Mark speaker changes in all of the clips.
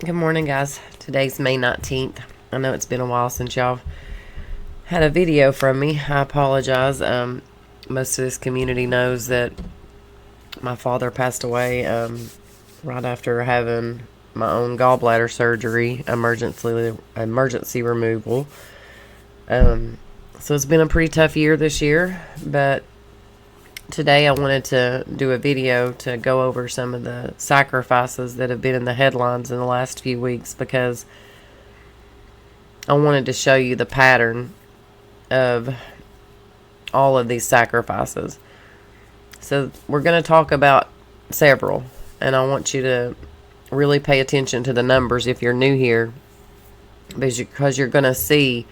Speaker 1: Good morning, guys. Today's May 19th. I know it's been a while since y'all had a video from me. I apologize. Most of this community knows that my father passed away right after having my own gallbladder surgery, emergency removal. So it's been a pretty tough year this year, but today I wanted to do a video to go over some of the sacrifices that have been in the headlines in the last few weeks, because I wanted to show you the pattern of all of these sacrifices. So we're going to talk about several, and I want you to really pay attention to the numbers if you're new here, because you're going to see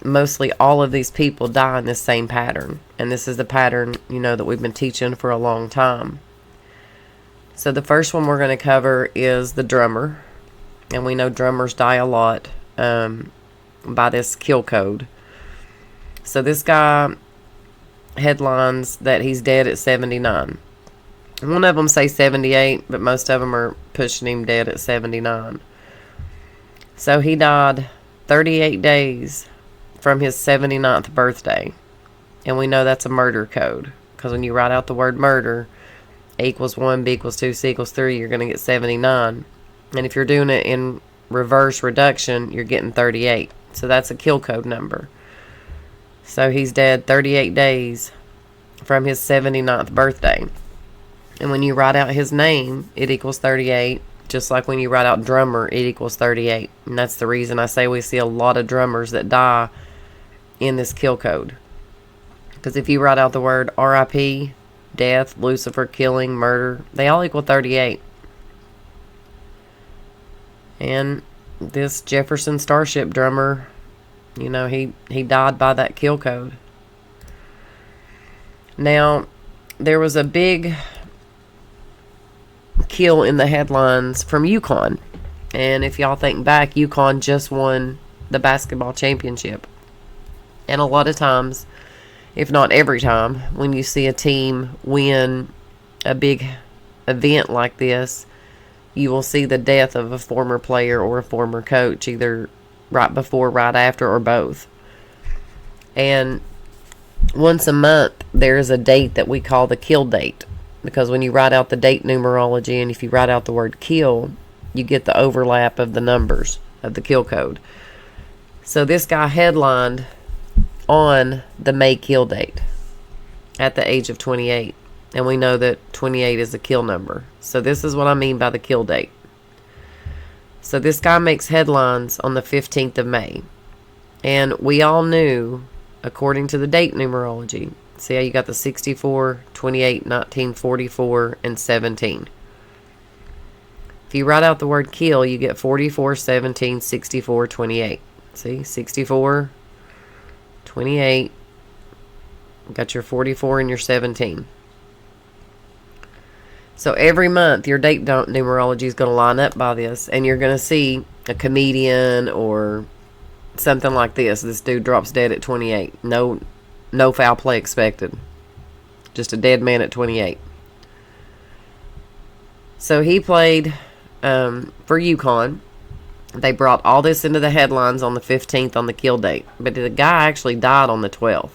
Speaker 1: mostly all of these people die in this same pattern. And this is the pattern, that we've been teaching for a long time. So the first one we're going to cover is the drummer. And we know drummers die a lot by this kill code. So this guy headlines that he's dead at 79. One of them say 78, but most of them are pushing him dead at 79. So he died 38 days from his 79th birthday. And we know that's a murder code, because when you write out the word murder, A equals 1, B equals 2, C equals 3, you're going to get 79. And if you're doing it in reverse reduction, you're getting 38. So that's a kill code number. So he's dead 38 days from his 79th birthday. And when you write out his name, it equals 38. Just like when you write out drummer, it equals 38. And that's the reason I say we see a lot of drummers that die in this kill code. Because if you write out the word RIP, death, Lucifer, killing, murder, they all equal 38. And this Jefferson Starship drummer, he died by that kill code. Now, there was a big kill in the headlines from UConn. And if y'all think back, UConn just won the basketball championship. And a lot of times, if not every time, when you see a team win a big event like this, you will see the death of a former player or a former coach, either right before, right after, or both. And once a month, there is a date that we call the kill date. Because when you write out the date numerology, and if you write out the word kill, you get the overlap of the numbers of the kill code. So this guy headlined on the May kill date at the age of 28. And we know that 28 is a kill number. So this is what I mean by the kill date. So this guy makes headlines on the 15th of May. And we all knew, according to the date numerology, see how you got the 64, 28, 19, 44, and 17. If you write out the word kill, you get 44, 17, 64, 28. See, 64, 28, got your 44 and your 17. So every month your date numerology is going to line up by this, and you're going to see a comedian or something like this. This dude drops dead at 28. No foul play expected. Just a dead man at 28. So he played for UConn. They brought all this into the headlines on the 15th on the kill date. But the guy actually died on the 12th.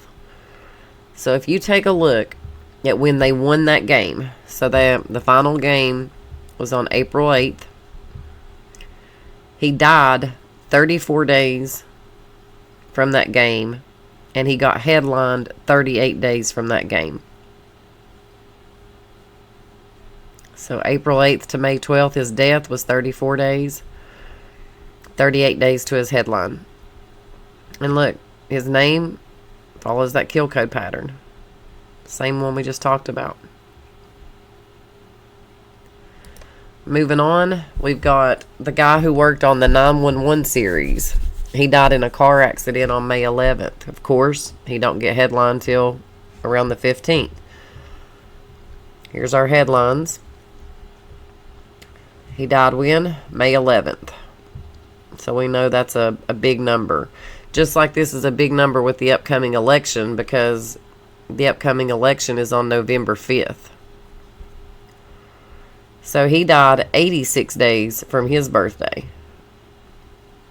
Speaker 1: So if you take a look at when they won that game. So the final game was on April 8th. He died 34 days from that game. And he got headlined 38 days from that game. So April 8th to May 12th, his death was 34 days. 38 days to his headline. And look, his name follows that kill code pattern. Same one we just talked about. Moving on, we've got the guy who worked on the 911 series. He died in a car accident on May 11th. Of course, he don't get headlined till around the 15th. Here's our headlines. He died when? May 11th. So we know that's a big number. Just like this is a big number with the upcoming election, because the upcoming election is on November 5th. So he died 86 days from his birthday.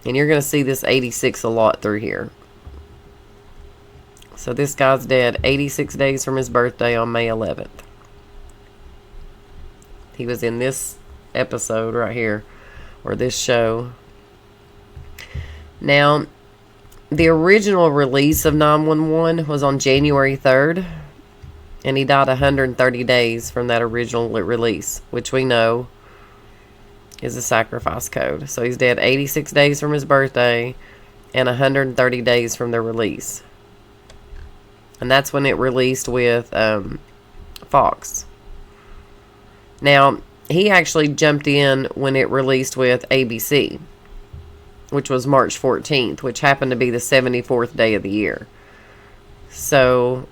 Speaker 1: And you're going to see this 86 a lot through here. So this guy's dead 86 days from his birthday on May 11th. He was in this episode right here, or this show. Now, the original release of 911 was on January 3rd, and he died 130 days from that original release, which we know is a sacrifice code. So he's dead 86 days from his birthday and 130 days from the release. And that's when it released with Fox. Now, he actually jumped in when it released with ABC, which was March 14th, which happened to be the 74th day of the year. So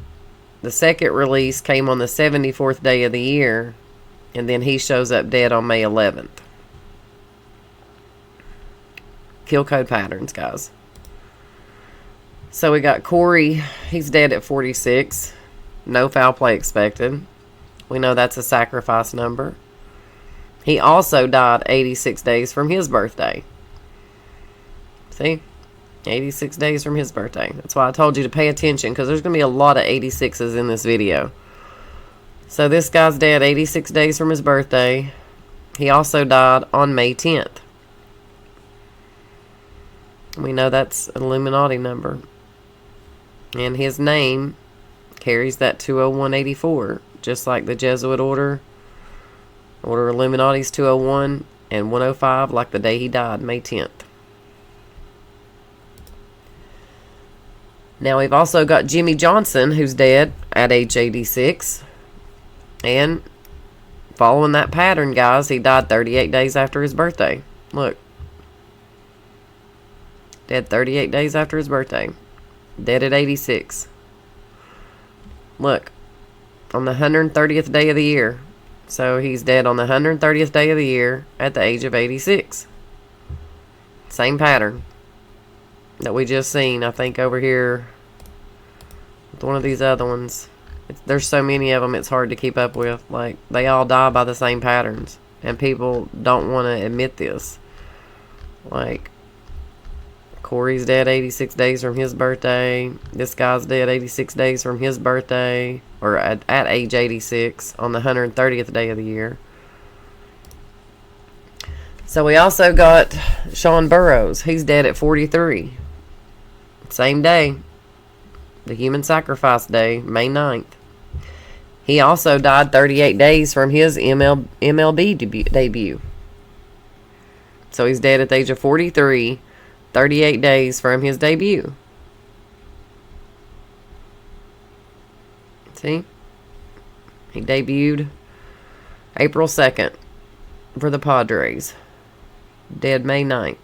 Speaker 1: the second release came on the 74th day of the year, and then he shows up dead on May 11th. Kill code patterns, guys. So we got Corey. He's dead at 46. No foul play expected. We know that's a sacrifice number. He also died 86 days from his birthday. See? 86 days from his birthday. That's why I told you to pay attention, because there's going to be a lot of 86s in this video. So this guy's dead 86 days from his birthday. He also died on May 10th. We know that's an Illuminati number. And his name carries that 20184, just like the Jesuit order. Order Illuminati's 201 and 105, like the day he died, May 10th. Now we've also got Jimmy Johnson, who's dead at age 86. And following that pattern, guys, he died 38 days after his birthday. Look. Dead 38 days after his birthday. Dead at 86. Look. On the 130th day of the year. So he's dead on the 130th day of the year at the age of 86. Same pattern that we just seen, I think, over here with one of these other ones. There's so many of them, it's hard to keep up with. Like, they all die by the same patterns, and people don't want to admit this. Like, Corey's dead 86 days from his birthday. This guy's dead 86 days from his birthday, or at age 86 on the 130th day of the year. So we also got Sean Burroughs. He's dead at 43. Same day. The human sacrifice day, May 9th. He also died 38 days from his MLB debut. So he's dead at the age of 43, 38 days from his debut. See? He debuted April 2nd for the Padres. Dead May 9th.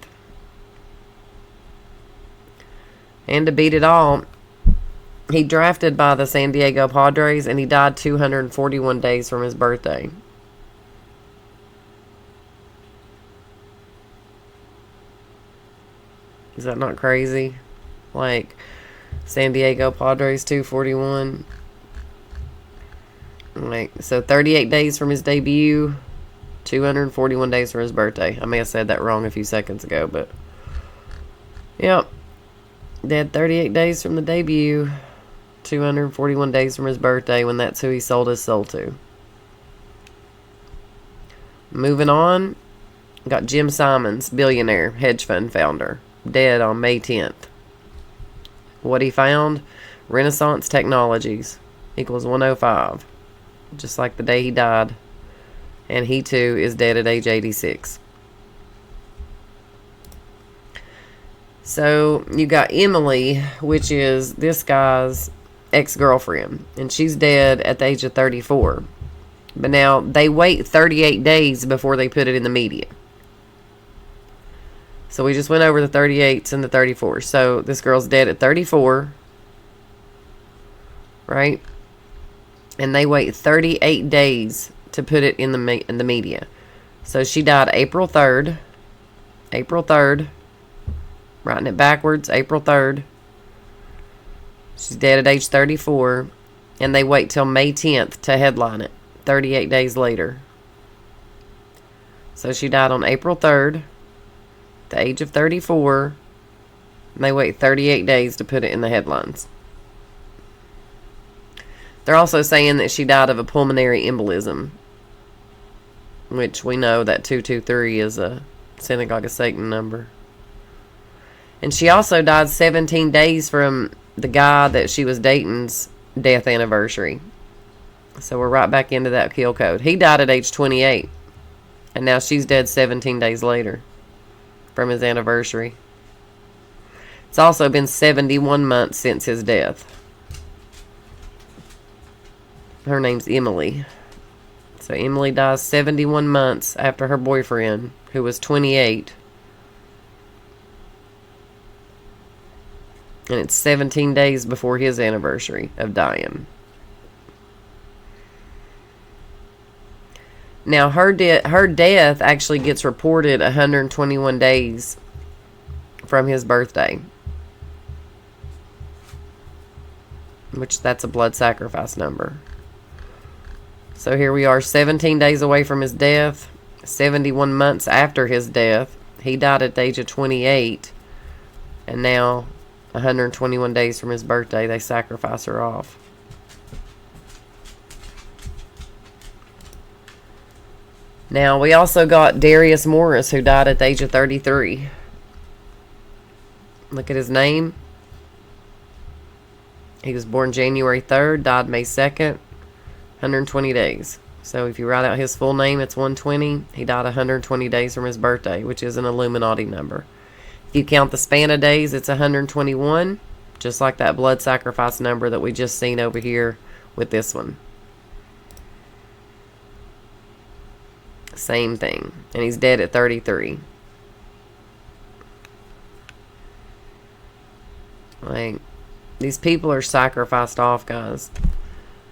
Speaker 1: And to beat it all, he drafted by the San Diego Padres, and he died 241 days from his birthday. Is that not crazy? Like, San Diego Padres 241. Like, so 38 days from his debut, 241 days from his birthday. I may have said that wrong a few seconds ago, but yep. Dead 38 days from the debut, 241 days from his birthday, when that's who he sold his soul to. Moving on, got Jim Simons, billionaire, hedge fund founder, dead on May 10th. What he found? Renaissance Technologies equals 105, just like the day he died. And he too is dead at age 86. So you got Emily, which is this guy's ex-girlfriend, and she's dead at the age of 34. But now they wait 38 days before they put it in the media. So we just went over the 38s and the 34s. So this girl's dead at 34, right? And they wait 38 days to put it in the media. So she died April 3rd. April 3rd. Writing it backwards, April 3rd. She's dead at age 34. And they wait till May 10th to headline it, 38 days later. So she died on April 3rd, the age of 34. And they wait 38 days to put it in the headlines. They're also saying that she died of a pulmonary embolism, which we know that 223 is a Synagogue of Satan number. And she also died 17 days from the guy that she was dating's death anniversary. So we're right back into that kill code. He died at age 28. And now she's dead 17 days later from his anniversary. It's also been 71 months since his death. Her name's Emily. So Emily dies 71 months after her boyfriend, who was 28. And it's 17 days before his anniversary of dying. Now, her death actually gets reported 121 days from his birthday. Which, that's a blood sacrifice number. So here we are, 17 days away from his death, 71 months after his death. He died at the age of 28. And now, 121 days from his birthday, they sacrifice her off. Now, we also got Darius Morris, who died at the age of 33. Look at his name. He was born January 3rd, died May 2nd, 120 days. So if you write out his full name, it's 120. He died 120 days from his birthday, which is an Illuminati number. If you count the span of days, it's 121, just like that blood sacrifice number that we just seen over here with this one. Same thing. And he's dead at 33. Like, these people are sacrificed off, guys.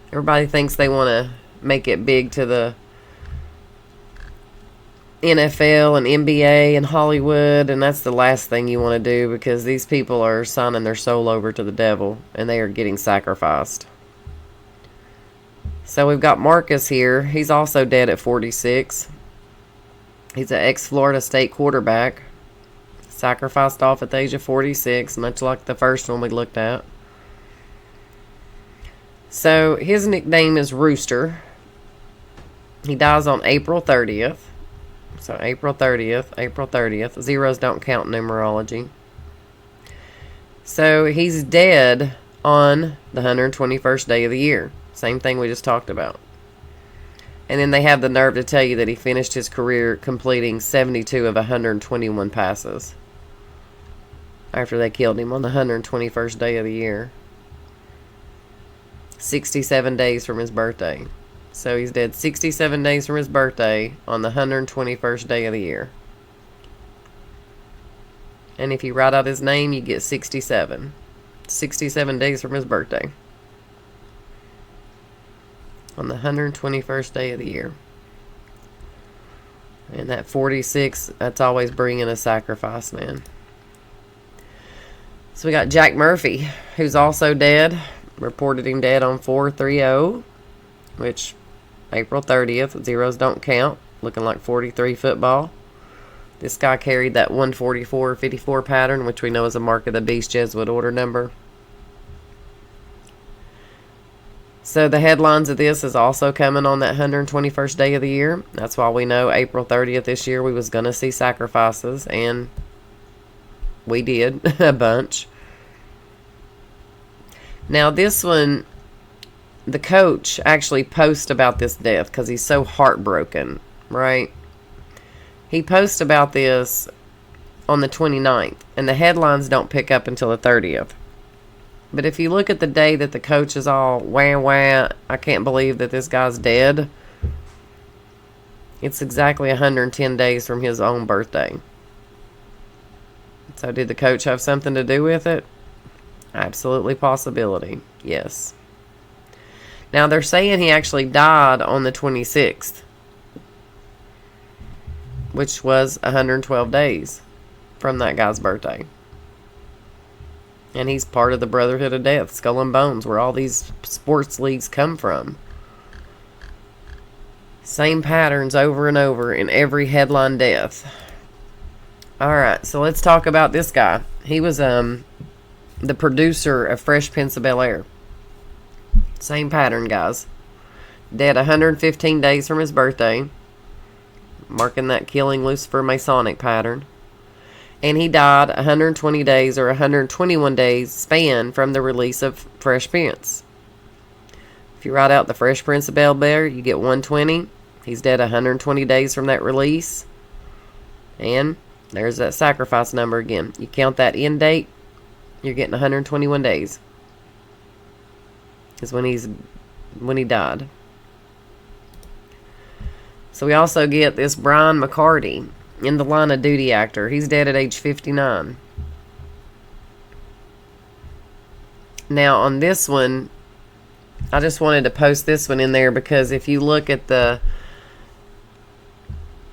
Speaker 1: Everybody thinks they want to make it big to the NFL and NBA and Hollywood, and that's the last thing you want to do, because these people are signing their soul over to the devil, and they are getting sacrificed. So we've got Marcus here. He's also dead at 46. He's an ex-Florida State quarterback. Sacrificed off at the age of 46, much like the first one we looked at. So his nickname is Rooster. He dies on April 30th. So April 30th. Zeros don't count in numerology. So he's dead on the 121st day of the year. Same thing we just talked about. And then they have the nerve to tell you that he finished his career completing 72 of 121 passes after they killed him on the 121st day of the year. 67 days from his birthday. So he's dead 67 days from his birthday on the 121st day of the year. And if you write out his name, you get 67. 67 days from his birthday. On the 121st day of the year. And that 46, that's always bringing a sacrifice, man. So we got Jack Murphy, who's also dead. Reported him dead on 4/30, which April 30th. Zeros don't count. Looking like 43 football. This guy carried that 144-54 pattern, which we know is a mark of the beast Jesuit order number. So the headlines of this is also coming on that 121st day of the year. That's why we know April 30th this year we was going to see sacrifices, and we did a bunch. Now this one, the coach actually posts about this death because he's so heartbroken, right? He posts about this on the 29th, and the headlines don't pick up until the 30th. But if you look at the day that the coach is all wah, I can't believe that this guy's dead, it's exactly 110 days from his own birthday. So did the coach have something to do with it? Absolutely possibility, yes. Now they're saying he actually died on the 26th, which was 112 days from that guy's birthday. And he's part of the Brotherhood of Death, Skull and Bones, where all these sports leagues come from. Same patterns over and over in every headline death. Alright, so let's talk about this guy. He was the producer of Fresh Prince of Bel-Air. Same pattern, guys. Dead 115 days from his birthday, marking that killing Lucifer Masonic pattern. And he died 120 days or 121 days span from the release of Fresh Prince. If you write out the Fresh Prince of Bel-Air, you get 120. He's dead 120 days from that release. And there's that sacrifice number again. You count that end date, you're getting 121 days. Is when he died. So we also get this Brian McCarty, in the line of duty actor. He's dead at age 59. Now on this one, I just wanted to post this one in there because if you look at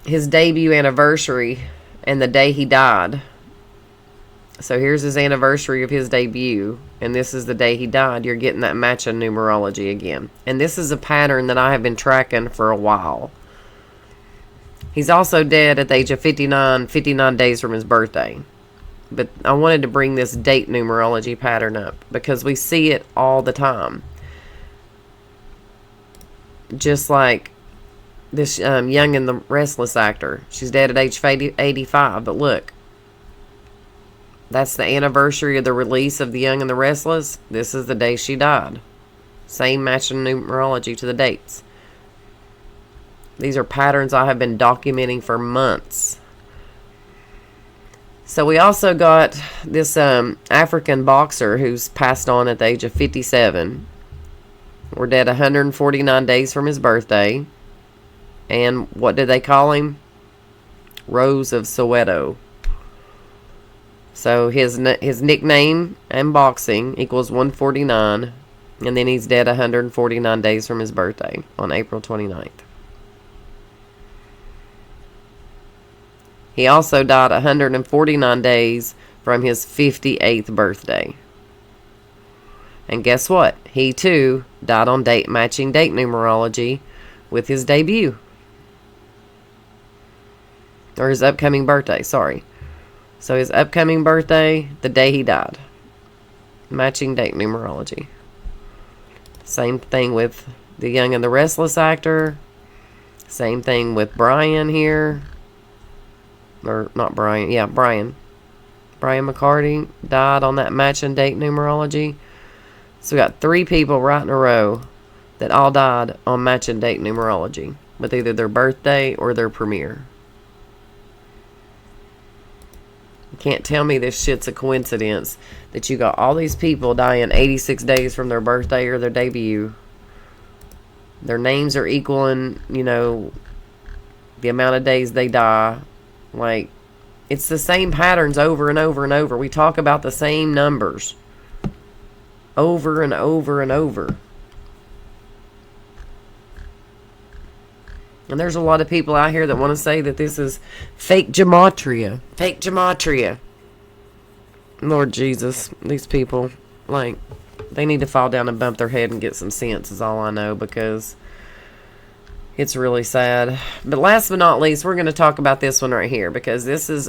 Speaker 1: his debut anniversary and the day he died. So here's his anniversary of his debut, and this is the day he died. You're getting that matching numerology again. And this is a pattern that I have been tracking for a while. He's also dead at the age of 59 days from his birthday. But I wanted to bring this date numerology pattern up because we see it all the time. Just like this Young and the Restless actor. She's dead at age 85, but look. That's the anniversary of the release of The Young and the Restless. This is the day she died. Same matching numerology to the dates. These are patterns I have been documenting for months. So we also got this African boxer who's passed on at the age of 57. We're dead 149 days from his birthday. And what did they call him? Rose of Soweto. So his nickname in boxing equals 149. And then he's dead 149 days from his birthday on April 29th. He also died 149 days from his 58th birthday. And guess what? He too died on matching date numerology with his debut. Or his upcoming birthday, sorry. So his upcoming birthday, the day he died. Matching date numerology. Same thing with the Young and the Restless actor. Same thing with Brian here. Or not Brian, yeah, Brian. Brian McCarty died on that matching date numerology. So we got 3 people right in a row that all died on matching date numerology with either their birthday or their premiere. You can't tell me this shit's a coincidence that you got all these people dying 86 days from their birthday or their debut. Their names are equaling, you know, the amount of days they die. Like, it's the same patterns over and over and over. We talk about the same numbers over and over and over. And there's a lot of people out here that want to say that this is fake gematria. Fake gematria. Lord Jesus, these people, like, they need to fall down and bump their head and get some sense is all I know, because it's really sad. But last but not least, we're going to talk about this one right here, because this is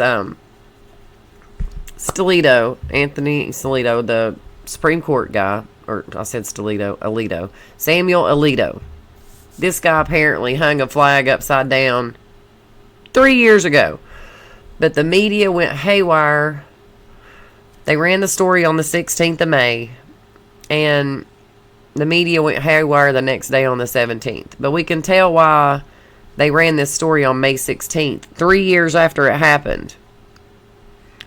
Speaker 1: Stolito, Anthony Stolito, the Supreme Court guy, or I said Alito, Samuel Alito. This guy apparently hung a flag upside down 3 years ago. But the media went haywire. They ran the story on the 16th of May. And the media went haywire the next day on the 17th. But we can tell why they ran this story on May 16th, 3 years after it happened.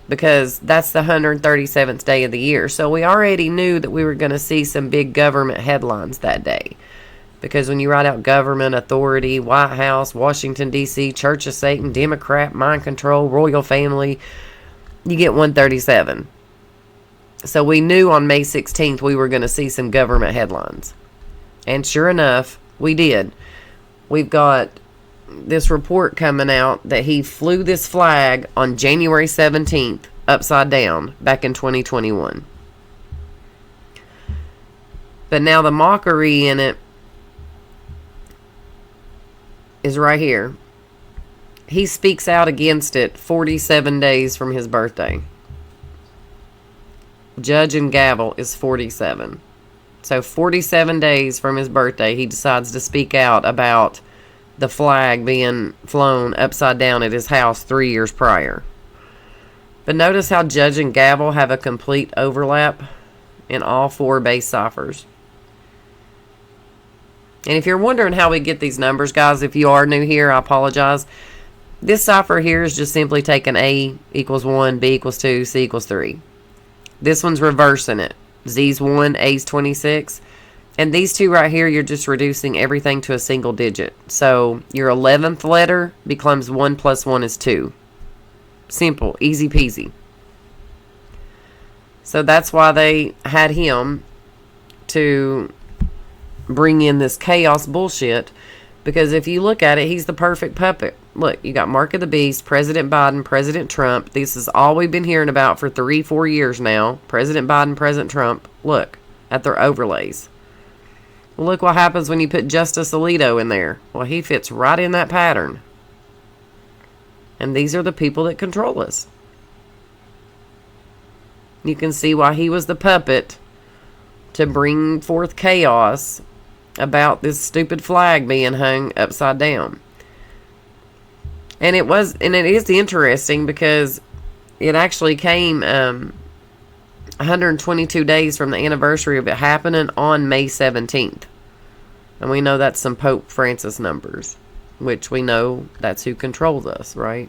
Speaker 1: Because that's the 137th day of the year. So we already knew that we were going to see some big government headlines that day. Because when you write out government, authority, White House, Washington, D.C., Church of Satan, Democrat, mind control, royal family, you get 137. So we knew on May 16th we were going to see some government headlines. And sure enough, we did. We've got this report coming out that he flew this flag on January 17th upside down back in 2021. But now the mockery in it is right here. He speaks out against it 47 days from his birthday. Judge and gavel is 47. So 47 days from his birthday, he decides to speak out about the flag being flown upside down at his house 3 years prior. But notice how judge and gavel have a complete overlap in all 4 base ciphers. And if you're wondering how we get these numbers, guys, if you are new here, I apologize. This cipher here is just simply taking A equals 1, B equals 2, C equals 3. This one's reversing it. Z's 1, A's 26. And these two right here, you're just reducing everything to a single digit. So your 11th letter becomes 1 plus 1 is 2. Simple, easy peasy. So that's why they had him to bring in this chaos bullshit. Because if you look at it, he's the perfect puppet. Look, you got Mark of the Beast, President Biden, President Trump. This is all we've been hearing about for 3-4 years now. President Biden, President Trump. Look at their overlays. Well, look what happens when you put Justice Alito in there. Well, he fits right in that pattern. And these are the people that control us. You can see why he was the puppet to bring forth chaos about this stupid flag being hung upside down. And it is interesting because it actually came 122 days from the anniversary of it happening on May 17th. And we know that's some Pope Francis numbers, which we know that's who controls us, right?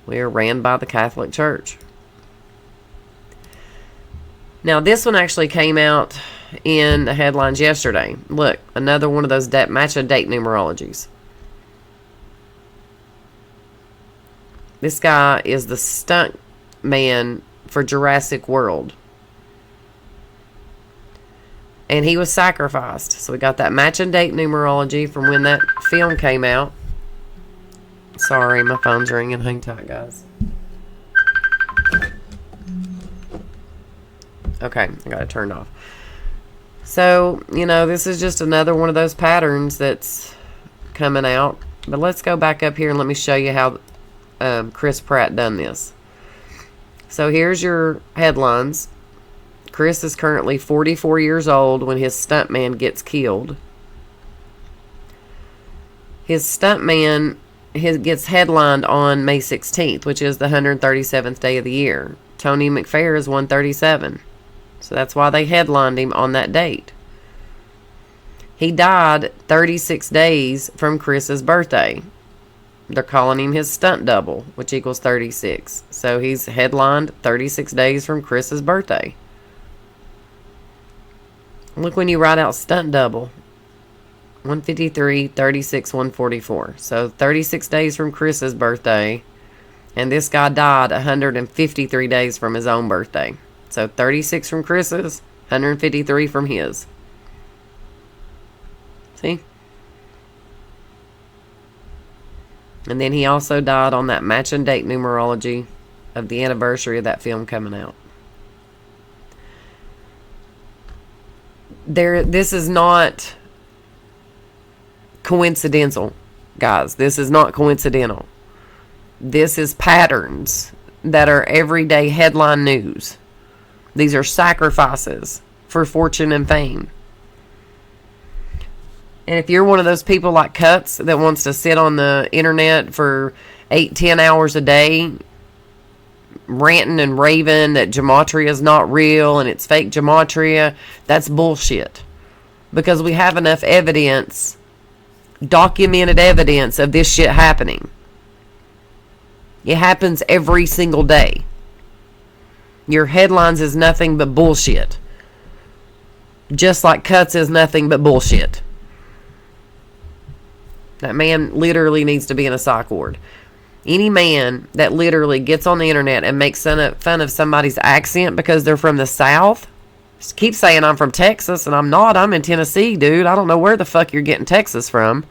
Speaker 1: We are ran by the Catholic Church. Now, this one actually came out in the headlines yesterday. Look, another one of those match of date numerologies. This guy is the stunt man for Jurassic World. And he was sacrificed. So we got that match and date numerology from when that film came out. Sorry, my phone's ringing. Hang tight, guys. Okay, I got it turned off. So, this is just another one of those patterns that's coming out. But let's go back up here and let me show you how Chris Pratt done this. So here's your headlines. Chris is currently 44 years old when his stuntman gets killed. His stuntman gets headlined on May 16th, which is the 137th day of the year. Tony McFarr is 137. So that's why they headlined him on that date. He died 36 days from Chris's birthday. They're calling him his stunt double, which equals 36. So he's headlined 36 days from Chris's birthday. Look when you write out stunt double. 153, 36, 144. So 36 days from Chris's birthday. And this guy died 153 days from his own birthday. So 36 from Chris's, 153 from his. See? And then he also died on that match and date numerology of the anniversary of that film coming out. This is not coincidental, guys. This is not coincidental. This is patterns that are everyday headline news. These are sacrifices for fortune and fame. And if you're one of those people like Cuts that wants to sit on the internet for 8-10 hours a day ranting and raving that gematria is not real and it's fake gematria, that's bullshit. Because we have enough evidence, documented evidence of this shit happening. It happens every single day. Your headlines is nothing but bullshit. Just like Cuts is nothing but bullshit. That man literally needs to be in a psych ward. Any man that literally gets on the internet and makes fun of somebody's accent because they're from the South, just keep saying I'm from Texas, and I'm not. I'm in Tennessee, dude. I don't know where the fuck you're getting Texas from.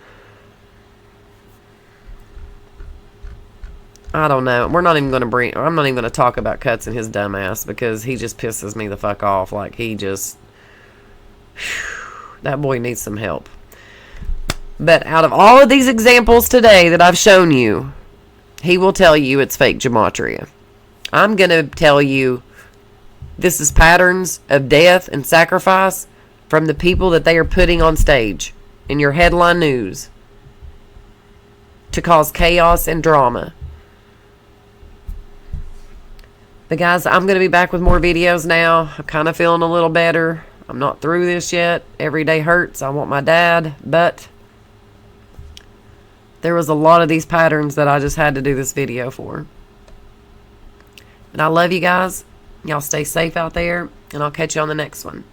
Speaker 1: I don't know. I'm not even going to talk about Cuts and his dumb ass because he just pisses me the fuck off. Like, that boy needs some help. But out of all of these examples today that I've shown you, he will tell you it's fake gematria. I'm going to tell you this is patterns of death and sacrifice from the people that they are putting on stage in your headline news to cause chaos and drama. But guys, I'm going to be back with more videos now. I'm kind of feeling a little better. I'm not through this yet. Every day hurts. I want my dad, but there was a lot of these patterns that I just had to do this video for. And I love you guys. Y'all stay safe out there, and I'll catch you on the next one.